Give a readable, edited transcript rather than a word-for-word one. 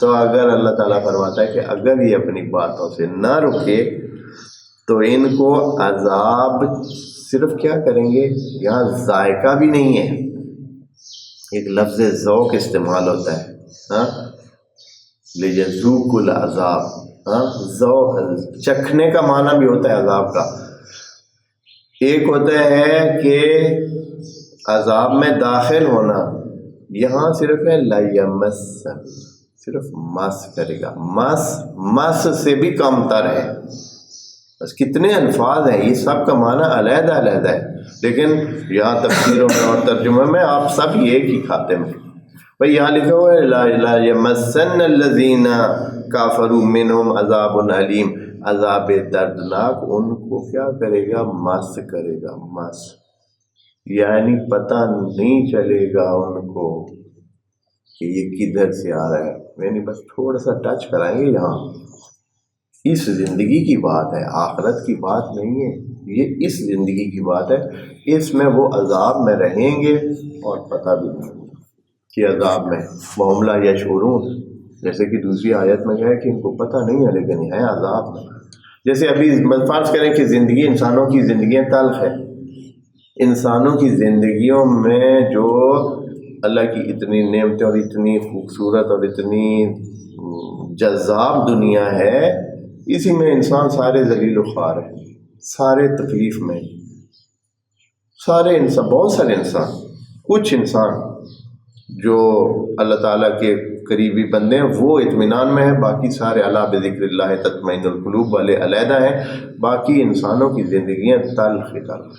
تو اگر اللہ تعالیٰ فرماتا ہے کہ اگر یہ اپنی باتوں سے نہ رکے تو ان کو عذاب صرف کیا کریں گے، یہاں ذائقہ بھی نہیں ہے، ایک لفظ ذوق استعمال ہوتا ہے، ہاں، لِيَذُوقُوا الْعَذَابَ، ہاں، ذوق چکھنے کا معنی بھی ہوتا ہے عذاب کا۔ ایک ہوتا ہے کہ عذاب میں داخل ہونا، یہاں صرف ہے لَيَمَسَّ، صرف مس کرے گا، مس سے بھی کم تر ہے۔ بس کتنے الفاظ ہیں، یہ سب کا معنی علیحدہ علیحدہ ہے، لیکن یہاں تفسیروں میں اور ترجمے میں آپ سب ایک ہی کھاتے میں۔ بھائی یہاں لکھا ہوا ہے لا یمسن الذین کافروا منہم عذاب علیم، عذاب دردناک ان کو کیا کرے گا، مس کرے گا، مس، یعنی پتہ نہیں چلے گا ان کو کہ یہ کدھر سے آ رہا ہے، یعنی بس تھوڑا سا ٹچ کرائیں گے یہاں۔ اس زندگی کی بات ہے، آخرت کی بات نہیں ہے، یہ اس زندگی کی بات ہے، اس میں وہ عذاب میں رہیں گے اور پتہ بھی نہیں کہ عذاب میں وَهُمْ لَا يَشْعُرُونَ، جیسے کہ دوسری آیت میں ہے کہ ان کو پتہ نہیں ہے لیکن ہے عذاب میں۔ جیسے ابھی فرض کریں کہ زندگی، انسانوں کی زندگیاں تلخ ہے، انسانوں کی زندگیوں میں جو اللہ کی اتنی نعمتیں اور اتنی خوبصورت اور اتنی جذاب دنیا ہے، اسی میں انسان سارے ذلیل و خوار ہیں، سارے تکلیف میں، سارے انسان، بہت سارے انسان، کچھ انسان جو اللہ تعالیٰ کے قریبی بندے ہیں وہ اطمینان میں ہیں، باقی سارے الا بذکر اللہ تطمئن القلوب والے علیحدہ ہیں، باقی انسانوں کی زندگیاں تلخ